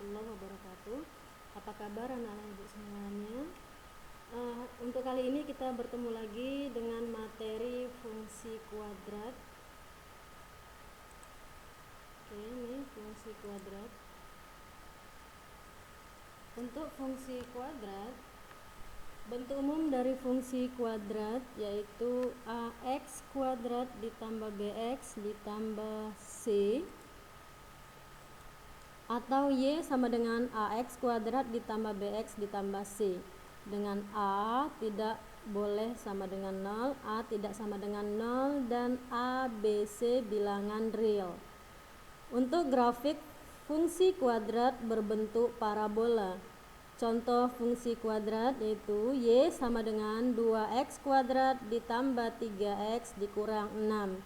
warahmatullahi wabarakatuh. Apa kabar anak-anak ibu semuanya? Untuk kali ini kita bertemu lagi dengan materi fungsi kuadrat. Oke, ini fungsi kuadrat. Untuk fungsi kuadrat, bentuk umum dari fungsi kuadrat yaitu ax kuadrat ditambah bx ditambah c, atau y sama dengan ax kuadrat ditambah bx ditambah c, dengan a tidak boleh sama dengan 0, a tidak sama dengan 0, dan a, b, c bilangan real. Untuk grafik fungsi kuadrat berbentuk parabola, contoh fungsi kuadrat yaitu y sama dengan 2x kuadrat ditambah 3x dikurang 6.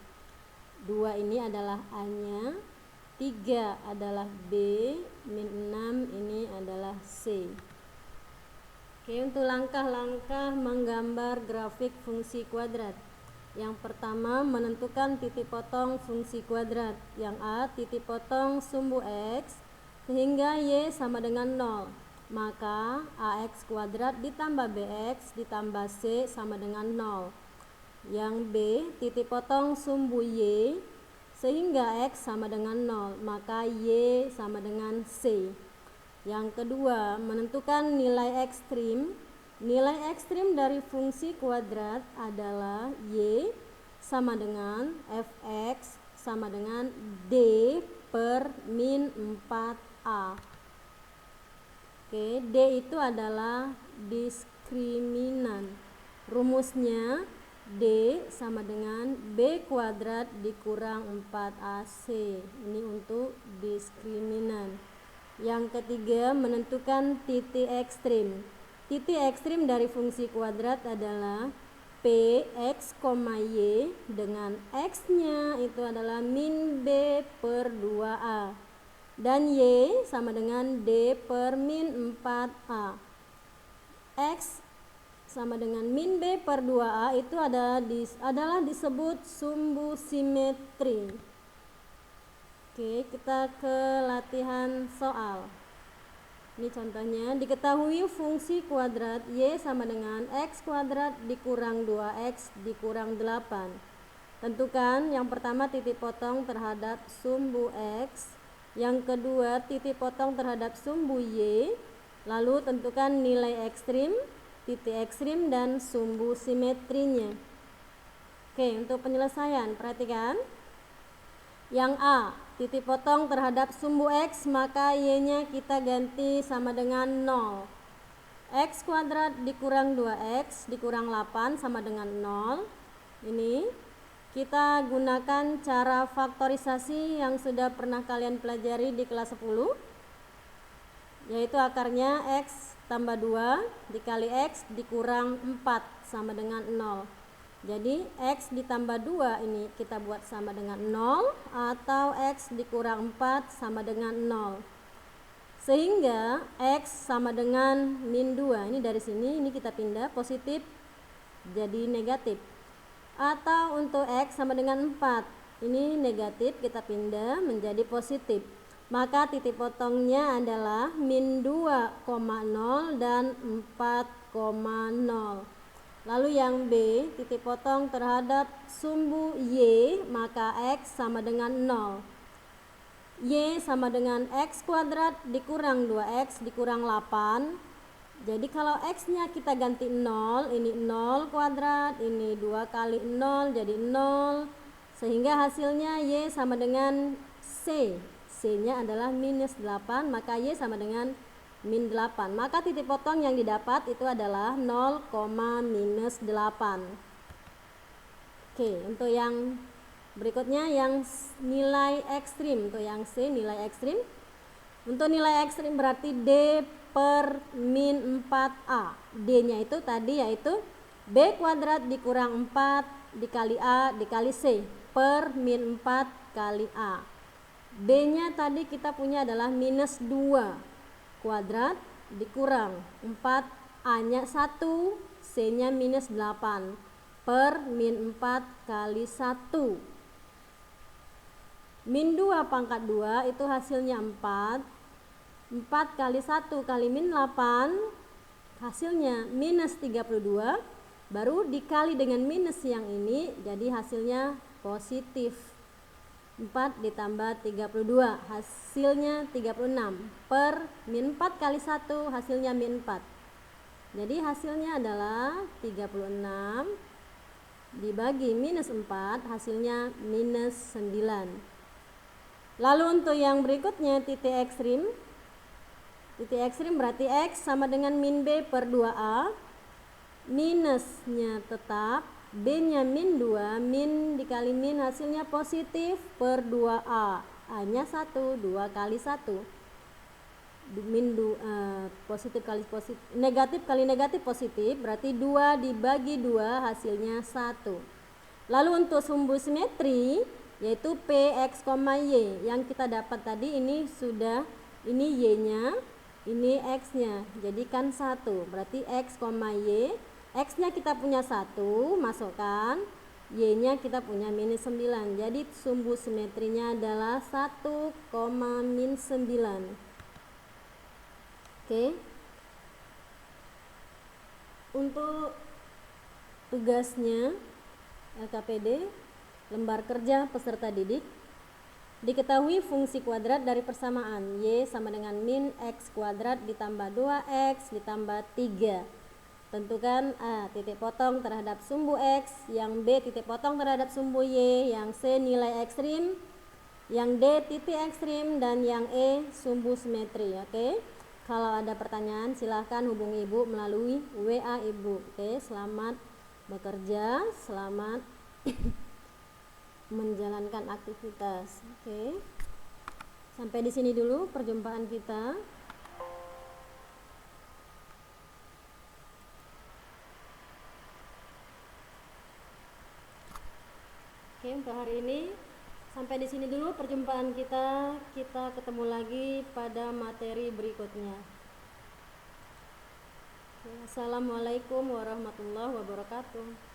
2 ini adalah a-nya, 3 adalah B, min 6 ini adalah C. Oke, untuk langkah-langkah menggambar grafik fungsi kuadrat. Yang pertama, menentukan titik potong fungsi kuadrat. Yang A, titik potong sumbu X sehingga Y sama dengan 0. Maka AX kuadrat ditambah BX ditambah C sama dengan 0. Yang B, titik potong sumbu Y sehingga X sama dengan 0, maka Y sama dengan C. Yang kedua, menentukan nilai ekstrim. Nilai ekstrim dari fungsi kuadrat adalah Y sama dengan Fx sama dengan D per min 4A. Oke, D itu adalah diskriminan. Rumusnya D sama dengan B kuadrat dikurang 4AC. Ini untuk diskriminan. Yang ketiga, menentukan titik ekstrim. Titik ekstrim dari fungsi kuadrat adalah Px, Y dengan X-nya itu adalah min B per 2A. Dan Y sama dengan D per min 4A. X sama dengan min B per 2A itu adalah disebut sumbu simetri. Oke, kita ke latihan soal. Ini contohnya, diketahui fungsi kuadrat Y sama dengan X kuadrat dikurang 2X dikurang 8. Tentukan yang pertama titik potong terhadap sumbu X, yang kedua titik potong terhadap sumbu Y, lalu tentukan nilai ekstrim, titik ekstrim, dan sumbu simetrinya. Oke, untuk penyelesaian, perhatikan. Yang A, titik potong terhadap sumbu X, maka Y-nya kita ganti sama dengan 0. X kuadrat dikurang 2X dikurang 8 sama dengan 0. Ini kita gunakan cara faktorisasi yang sudah pernah kalian pelajari di kelas 10, yaitu akarnya X tambah 2 dikali X dikurang 4 sama dengan 0. Jadi X ditambah 2 ini kita buat sama dengan 0, atau X dikurang 4 sama dengan 0. Sehingga X sama dengan min 2. Ini dari sini, ini kita pindah positif jadi negatif. Atau untuk X sama dengan 4. Ini negatif, kita pindah menjadi positif. Maka titik potongnya adalah min 2,0 dan 4,0. Lalu yang B, titik potong terhadap sumbu Y, maka X sama dengan 0. Y sama dengan X kuadrat dikurang 2X dikurang 8. Jadi kalau X-nya kita ganti 0, ini 0 kuadrat, ini 2 kali 0 jadi 0. Sehingga hasilnya Y sama dengan C. C-nya adalah minus 8, maka Y sama dengan min 8. Maka titik potong yang didapat itu adalah 0, minus 8. Oke, untuk yang berikutnya yang nilai ekstrim. Untuk yang C, nilai ekstrim. Untuk nilai ekstrim berarti D per min 4A. D-nya itu tadi yaitu B kuadrat dikurang 4 dikali A dikali C per min 4 kali A. B-nya tadi kita punya adalah minus 2 kuadrat dikurang 4, A-nya 1, C-nya minus 8 per min 4 kali 1. Min 2 pangkat 2 itu hasilnya 4. 4 kali 1 kali min 8 hasilnya minus 32, baru dikali dengan minus yang ini jadi hasilnya positif. 4 ditambah 32 hasilnya 36 per min 4 kali 1 hasilnya min 4. Jadi hasilnya adalah 36 dibagi minus 4 hasilnya minus 9. Lalu untuk yang berikutnya titik ekstrim. Titik ekstrim berarti X sama dengan min B per 2A. Minusnya tetap, B nya min 2, min dikali min hasilnya positif per 2A. A nya 1, 2 kali 1 min positif kali positif, negatif kali negatif positif, berarti 2 dibagi 2 hasilnya 1. Lalu untuk sumbu simetri yaitu Px, Y yang kita dapat tadi ini sudah, ini Y nya, ini X nya, jadikan 1, berarti X, Y. X nya kita punya 1, masukkan, Y nya kita punya minus 9, jadi sumbu simetrinya adalah 1, min 9. Oke. Untuk tugasnya LKPD lembar kerja peserta didik, diketahui fungsi kuadrat dari persamaan Y sama dengan min X kuadrat ditambah 2X ditambah 3. Tentukan A titik potong terhadap sumbu X, yang B titik potong terhadap sumbu Y, yang C nilai ekstrim, yang D titik ekstrim, dan yang E sumbu simetri. Oke. Kalau ada pertanyaan silahkan hubungi Ibu melalui WA Ibu. Oke, selamat bekerja, selamat menjalankan aktivitas. Oke. Sampai di sini dulu perjumpaan kita. Oke, untuk hari ini sampai di sini dulu perjumpaan kita. Kita ketemu lagi pada materi berikutnya. Assalamualaikum warahmatullahi wabarakatuh.